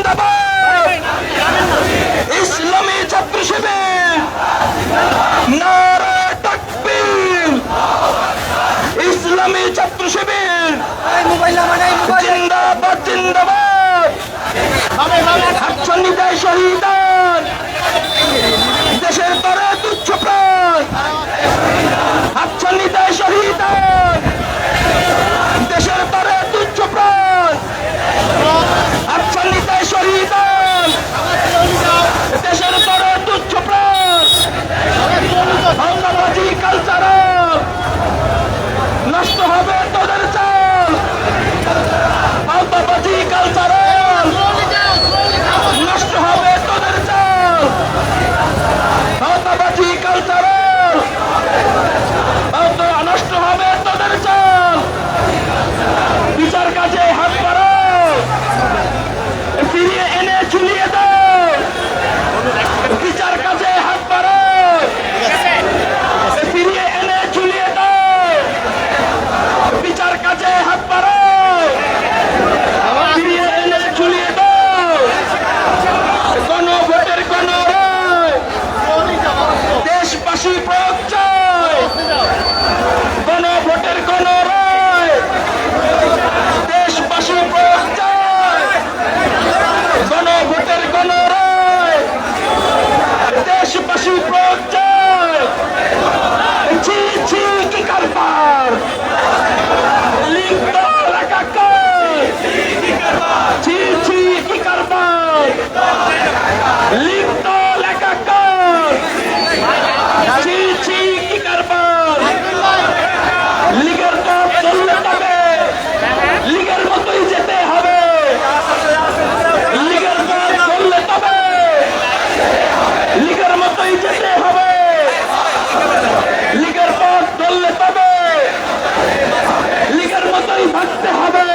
জিন্দাবাদ ইসলামী ছাত্র শিবির নারে তাকবীর ইসলামী ছাত্র শিবির জিন্দাবাদ জিন্দাবাদ হাতছানি দেয় শহীদান দেশের তরে তুচ্ছ প্রাণ হাতছানি দেয় শহীদান দেশের তরে তুচ্ছ প্রাণ হাতছানি দেয় শহীদান দেশের তরে তুচ্ছ প্রাণ হামলাবাজি কালচারাল নষ্ট হবে তোদের চাল হামলাবাজি কালচারাল নষ্ট হবে তোদের চাল হামলাবাজি কালচারাল নষ্ট হবে তোদের চাল বিচার কাজে হাত বাড়াও ফিরিয়ে এনে ঝুলিয়ে দাও বিচার কাজে হাত বাড়াও ফিরিয়ে এনে ঝুলিয়ে দাও বিচার কাজে হাত বাড়াও ফিরিয়ে এনে ঝুলিয়ে দাও গণভোটের গণরায় দেশবাসী প্রয়োগ চায় গণভোটের গণরায় দেশবাসী প্রয়োগ চায় গণভোটের গণরায় দেশবাসী প্রয়োগ চায় ছি ছি কি কারবার লিপ্ত একাকার ছি ছি কি কারবার লিপ্ত একাকার ছি ছি কি কারবার লীগের পথ চললে তবে লীগের মতোই যেতে হবে লীগের পথ চললে তবে লীগের মতোই যেতে হবে লীগের পথ চললে তবে লীগের মতোই থাকতে হবে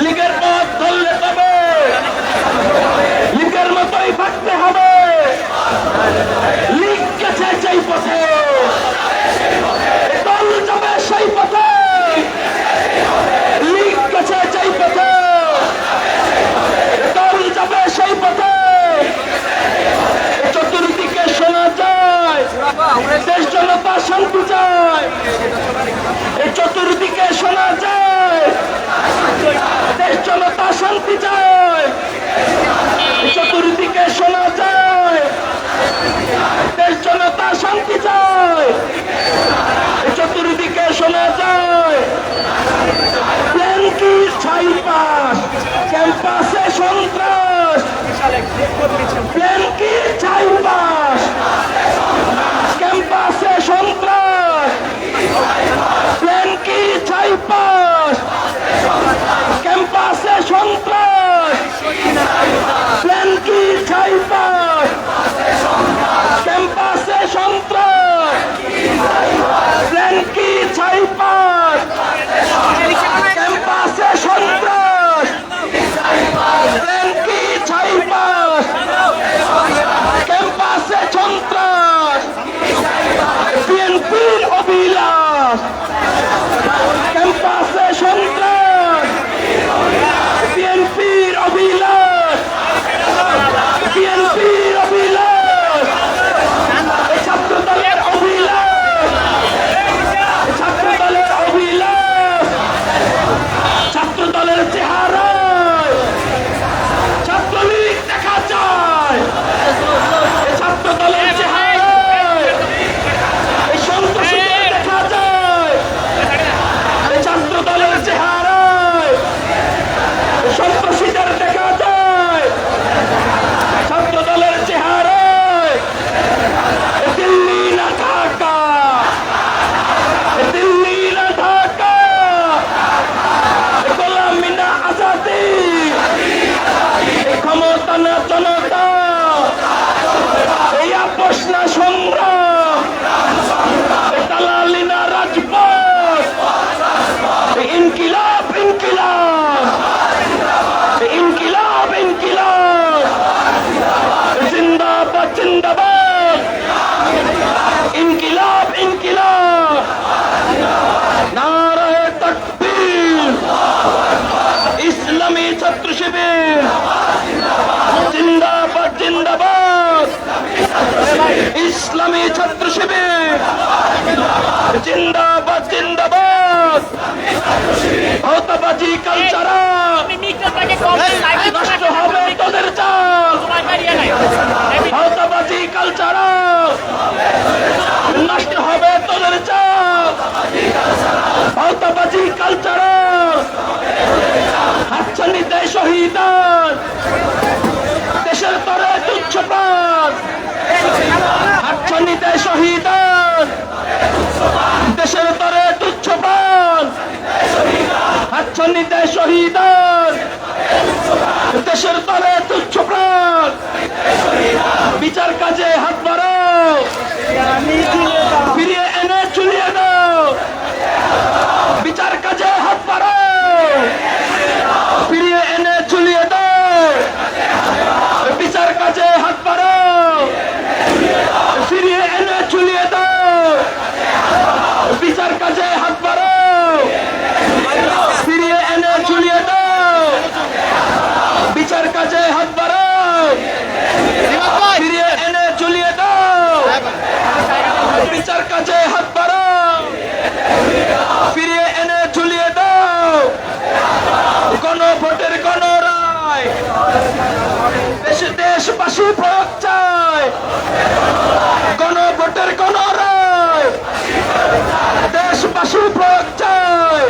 লীগের পথ চললে তবে লীগের মতোই থাকতে হবে লীগ গেছে যেই পথে দল যাবে সেই পথে লীগ গেছে যেই পথে দল যাবে সেই পথে চতুর্দিকে শোনা যায় দেশ জনতা শান্তি চায় চতুর্দিকে শোনা যায় দেশ জনতা শান্তি চায় চতুর্দিকে শোনা যায় দেশ জনতা শান্তি চায় চতুর্দিকে শোনা যায় প্ল্যান কি ছাই পাস ক্যাম্পাসে সন্ত্রাস প্ল্যান কি ছাই পাস ক্যাম্পাসে সন্ত্রাস প্ল্যান কি ছাই পাস ক্যাম্পাসে সন্ত্রাস প্ল্যান কি ছাই পাস ক্যাম্পাসে সন্ত্রাস প্ল্যান কি ছাই পাস ক্যাম্পাসে সন্ত্রাস প্ল্যান কি ছাই পাস ক্যাম্পাসে ছাত্র শিবির জিন্দাবাদ জিন্দাবাদ, ইসলামী ছাত্র শিবির জিন্দাবাদ জিন্দাবাদ, ভাওতাবাজি কালচারা নষ্ট হবে তোদের চাল, ভাওতাবাজি কালচারা নষ্ট হবে তোদের চাল, ভাওতাবাজি কালচারা হাতছানি দেয় শহীদান, দেশের তরে তুচ্ছ প্রাণ, হাতছানি দেয় শহীদান, দেশের তরে তুচ্ছ প্রাণ, হাতছানি দেয় শহীদান, দেশের তরে তুচ্ছ প্রাণ, বিচার কাজে হাত বাড়াও, ফিরিয়ে এনে চুলিয়ে দাও, বিচার কাজে হাত বাড়াও, ফিরিয়ে এনে চুলিয়ে দাও, বিচার কাজে হাত বাড়াও, ফিরিয়ে এনে চুলিয়ে দাও, বিচার কাজে হাত বাড়াও, ফিরিয়ে এনে চুলিয়ে দাও, বিচার কাজে হাত বাড়াও, ফিরিয়ে এনে চুলিয়ে দাও, বিচার কাজে হাত বাড়াও, ফিরিয়ে এনে চুলিয়ে দাও, গণভোটের গণরায় দেশবাসী প্রয়োগ চায়, গণভোটের গণরায় দেশবাসী প্রয়োগ চায়,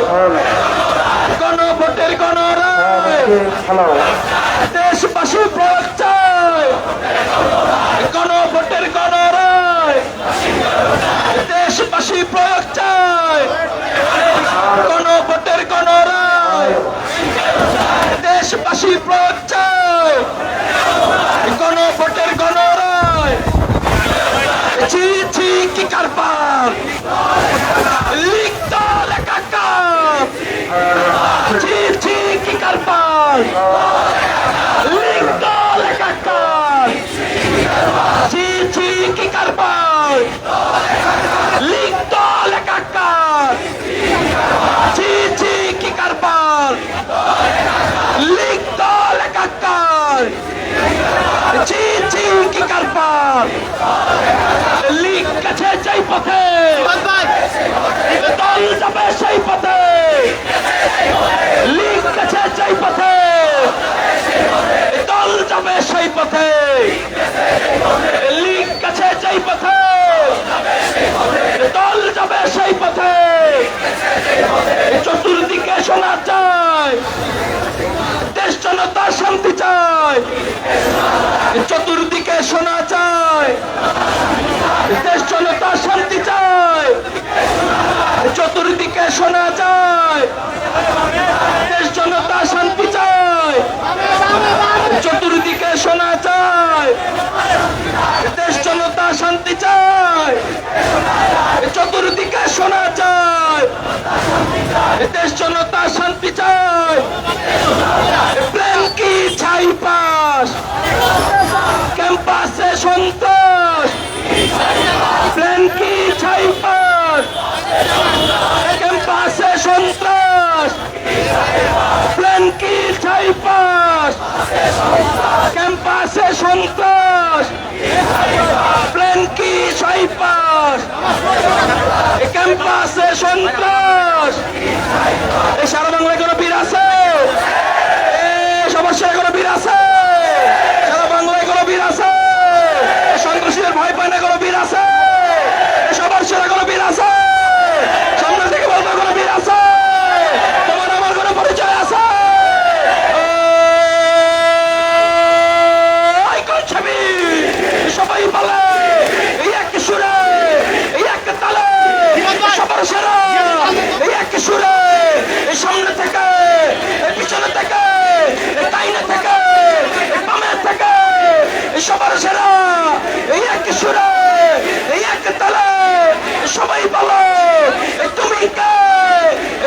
গণভোটের গণরায় দেশবাসী প্রয়োগ চায়, গণভোটের গণরায় দেশবাসী প্রয়োগ চায়, গণভোটের গণরায় দেশবাসী প্রয়োগ চায়, গণভোটের গণরায় ছি ছি কি কারবার লিখত লেখা কাপ, ছি ছি কি কারবার লিখত লেখা কাপ, ছি ছি কি কারবার লিখত লেখা কাপ, ছি ছি কি কারবার লিখত লেখা কাপ, ছি ছি কি কারবার লিখেছে যেই পথে দল যাবে সেই পথে, লিখেছে যেই পথে দল যাবে সেই পথে, লিখেছে যেই পথে দল যাবে সেই পথে, চতুর্দিকে শোনা যায় দেশ জনতা শান্তি চায়, চতুর্দিকে শোনা যায় দেশ জনতা শান্তি চায়, চতুর্দিকে শোনা যায় দেশ জনতা শান্তি চায়, চতুর্দিকে শোনা যায় দেশ জনতা শান্তি চায়, চতুর্দিকে শোনা যায় দেশ জনতা শান্তি চায়, প্রেম কি ছাই পাস ক্যাম্পাসে সন্ত্রাস, প্রেম কি ছাই পাস ক্যাম্পাসে সন্ত্রাস, প্রেম কি ছাই পাস ক্যাম্পাসে সন্ত্রাস, প্লেন কি ছাই পাস ক্যাম্পাসে সন্ত্রাস, এই সারা বাংলায় কোনো বীর আছে, সমস্যায় কোনো বীর আছে, সারা বাংলায় কোনো বীর আছে, সন্ত্রাসীদের ভয় পায় না কোনো বীর আছে, সবার সেরা কোনো বীর আছে, সামনে থেকে বলবো কোনো বীর আছে, তোমার আমার কোনো পরিচয় আছে, সবাই বলে এই এক সুরে এই এক তালে সবার সেরা এই এক সুরে, এই সামনে থেকে এই পিছনে থেকে এই ডাইনে থেকে এই বামে থেকে এই সবার সেরা এই এক সুরে এই এক তালে, সবাই বলো এই তুমি কে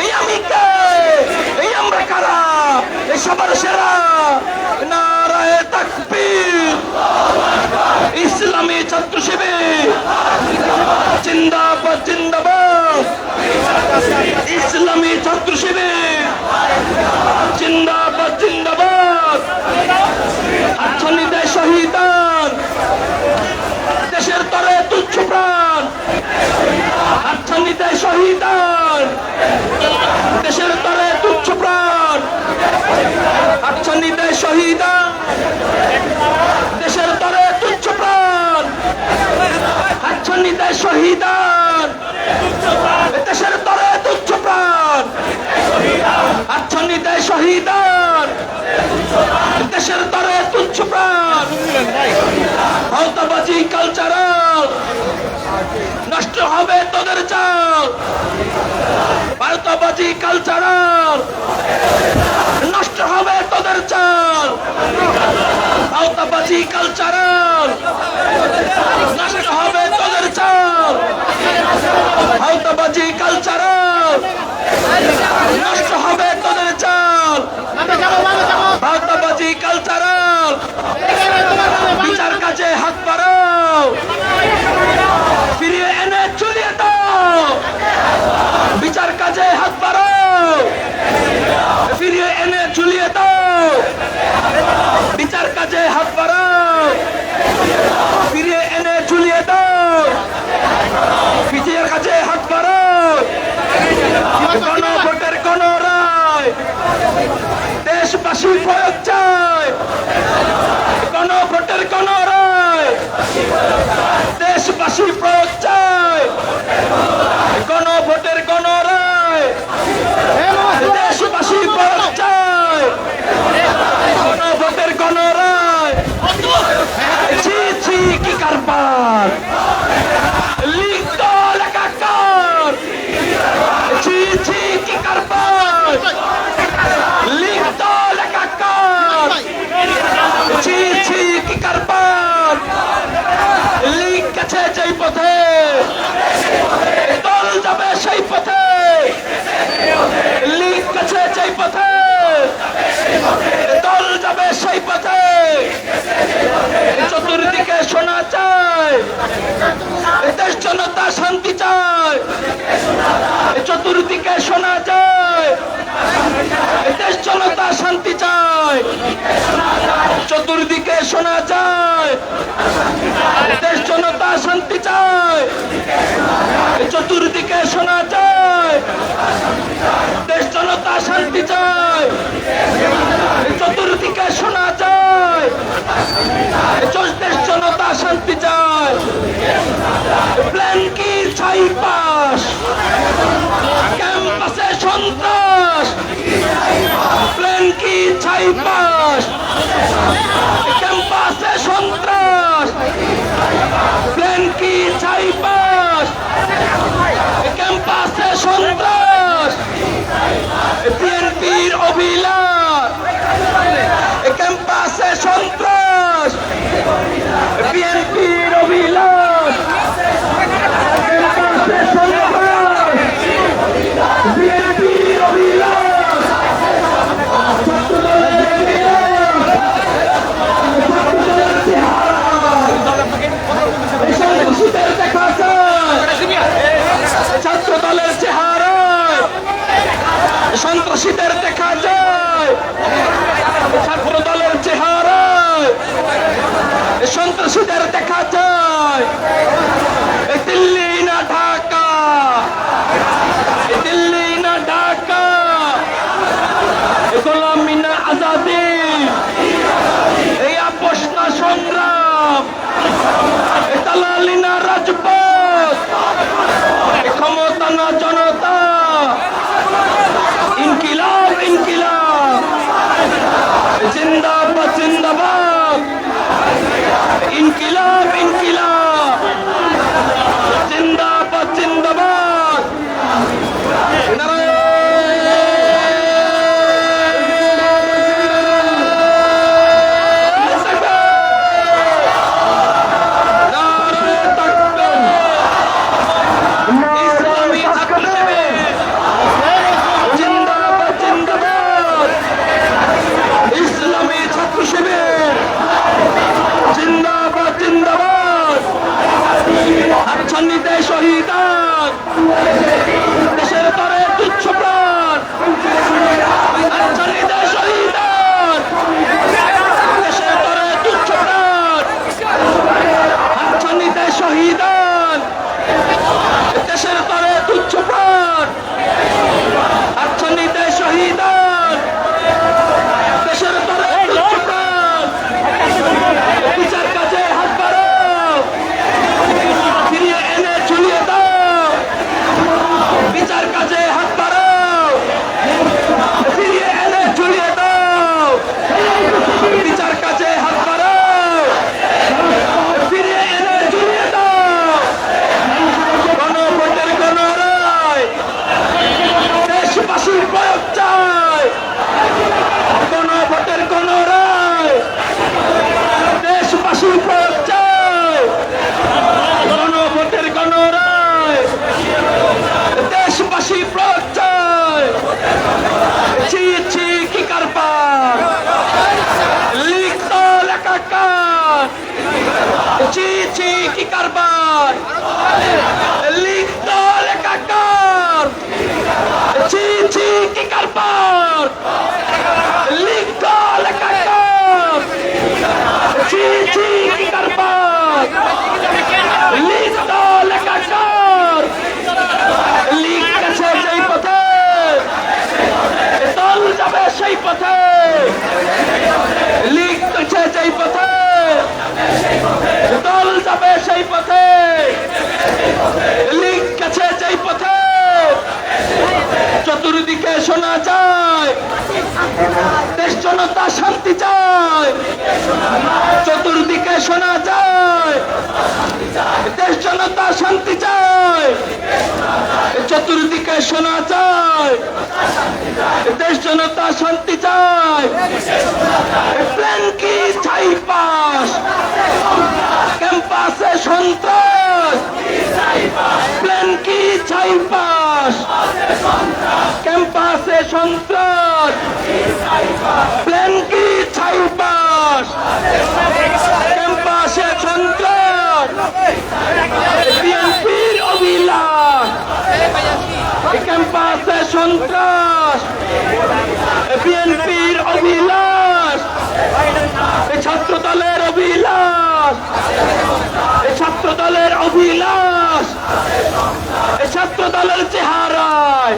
এই আমি কে এই আমরা কারা, এই সবার সেরা নারায়ে তাকবীর, ইসলামী ছাত্র শিবির জিন্দাবাদ জিন্দাবাদ, ইসলামী ছাত্র শিবির জিন্দাবাদ জিন্দাবাদ। দেয় শহীদান, দেশের তরে তুচ্ছ প্রাণ হাতছানি দেয় শহীদান, দেশের তরে তুচ্ছ প্রাণ হাতছানি দেয় শহীদান, দেশের তরে তুচ্ছ প্রাণ হাতছানি দেয় শহীদান, দেশের তরে তুচ্ছ প্রাণ। ভাওতাবাজি কালচারাল নষ্ট হবে তোদের চাল, ভারতাবাজি কালচারাল নষ্ট হবে তোদের চাল, ভাওতাবাজি কালচারাল নষ্ট হবে তোদের চাল, ভাওতাবাজি কালচারাল নষ্ট হবে তোদের চাল, ভাওতাবাজি কালচারাল বিচার কাজে হাত বাড়াও, ফিরিয়ে এনে চলিয়ে দাও, বিচার কাজে হাত বাড়াও, ফিরিয়ে এনে ঝুলিয়ে দাও, বিচার কাজে হাত বাড়াও, ফিরিয়ে এনে ঝুলিয়ে দাও, বিচার কাজে হাত বাড়াও। গণভোটের কোন রায় দেশবাসী প্রয়োগ চায়, গণভোটের কোন রায় দেশবাসী প্রয়োগ চায়, গণভোটের কোন রায় দেশবাসী প্রয়োগ চায়, গণভোটের কোন রায়। ছি ছি কি কারবার লিখত লেখাকার, ছি ছি কি কারবার লিখত লেখাকার, ছি ছি কি কারবার লিখেছে যেই পথে দল যাবে সেই পথে, লিখেছে যেই পথে দল যাবে সেই পথে। চতুর্দিকে শোনা চায় দেশ জনতা শান্তি চায়, চতুর্দিকে শোনা যায় দেশ জনতা শান্তি চায়, চতুর্দিকে শোনা যায় দেশ জনতা শান্তি চায়, চতুর্দিকে শোনা যায় দেশ জনতা শান্তি চায়, চতুর্দিকে শোনা যায় দেশ জনতা শান্তি চায়। প্ল্যান কি ছাই পাস ক্যাম্পাসে সন্ত্রাস, প্ল্যান কি ছাই পাস ক্যাম্পাসে সন্ত্রাস, প্ল্যান কি ছাই পাস ক্যাম্পাসে সন্ত্রাস। বিএনপির অভিলাষ ক্যাম্পাসে সন্ত্রাস, বিএনপির অভিলাষ ক্যাম্পাসে সন্ত্রাস, বিএনপির অভিলাষ ছাত্রদলের সন্ত্রাসীদের দেখা যায়, ছাত্রদলের চেহারায় সন্ত্রাসীদের দেখা যায়, ছাত্রদলের চেহারায় সন্ত্রাসীদের দেখা যায়। দিল্লি না ঢাকা, দিল্লি না ঢাকা, গোলামি না আজাদি, এই আপোষ না সংগ্রাম, দালালি না রাজপথ, ক্ষমতা না জনতা, ইনকিলাব ইনকিলাব, জিন্দাবাদ জিন্দাবাদ, ইনকিলাব ইনকিলাব, জিন্দাবাদ জিন্দাবাদ। ইসলামী ছাত্র শিবির জিন্দাবাদ জিন্দাবাদ, ইসলামী ছাত্র শিবির জিন্দাবাদ জিন্দাবাদ। হাতছানি দেয় শহীদান, দেশের তরে তুচ্ছ প্রাণ হাতছানি দেয় শহীদান, দেশের তরে তুচ্ছ প্রাণ হাতছানি দেয় শহীদান, দেশের তরে তুচ্ছ বেশি প্রয়োগ চাই। ছি ছি কি কারবার, লিখত লেখাকার। ছি ছি কি কারবার, লিখত লেখাকার। ছি ছি কি কারবার, লিখত লেখাকার। ছি ছি কি কারবার, লিখত লেখাকার। লিখতেছে যেই পথে দল যাবে সেই পথে, লিখতেছে যেই পথে দল যাবে সেই পথে, লিখতেছে যেই পথে চতুর্দিকে শোনা যায় দেশ জনতা শান্তি চায়। চতুর্দিকে শোনা যায় দেশ জনতা শান্তি চায়। চতুর্দিকে শোনা যায় দেশ জনতা শান্তি চায়। প্ল্যান কি ছাই পাস, ক্যাম্পাসে সন্ত্রাস। প্ল্যান কি ছাই পাস, ক্যাম্পাসে সন্ত্রাস। প্ল্যান কি ছাই পাস, ক্যাম্পাসে সন্ত্রাস। বিএনপির অভিলাষ ক্যাম্পাসে সন্ত্রাস। বিএনপির অভিলাষ, ছাত্র দলের অভিলাষ, ছাত্র দলের অভিলাষ। ছাত্র দলের চেহারায়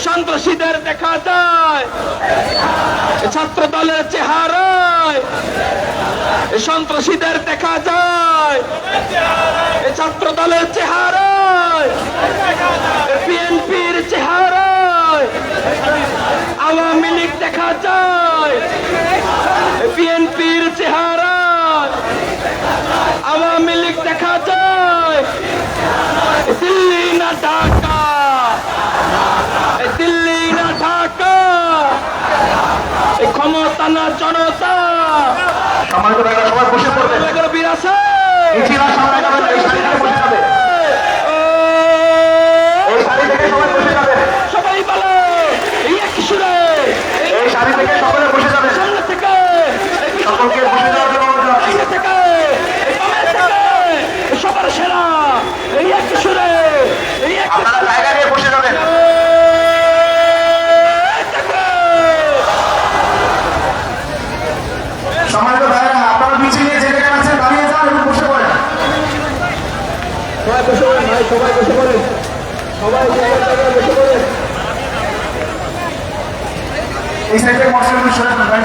সন্ত্রাসীদের দেখা যায়। ছাত্র দলের চেহারায় সন্ত্রাসীদের দেখা যায়। ছাত্র দলের চেহারায়, বিএনপির চেহারায় আওয়ামী লীগ দেখা যায়। বিএনপির চেহারায় আওয়ামী লীগ দেখা যায়। দিল্লি না ঢাকা, দিল্লি না ঢাকা, ক্ষমতা না জনতা। সম্মানিত ভাইরা সবাই বসে পড়বেন। বীর আছে ইতিহাস সামনে যাবেন, এই সারি থেকে বসে যাবে। এই সারি থেকে সবাই বসে যাবে। সবাই বলো এক সুরে, এই সারি থেকে সকলে বসে যাবে। সামনে থেকে সকলকে বসে যাওয়ার জন্য অনুরোধ জানাচ্ছি। সামনে থেকে বামে থেকে সবার সেরা এই এক সুরে, এই এক আপনারা জায়গা নিয়ে বসে যাবেন। সম্মানিত ভাইরা, আপনারা মিছিল নিয়ে যে জায়গায় আছেন দাঁড়িয়ে যান এবং বসে পড়েন। সবাই বসে পড়েন ভাই, সবাই বসে পড়েন, সবাই জায়গায় বসে পড়েন। এই সাইডে মশলা ভাই।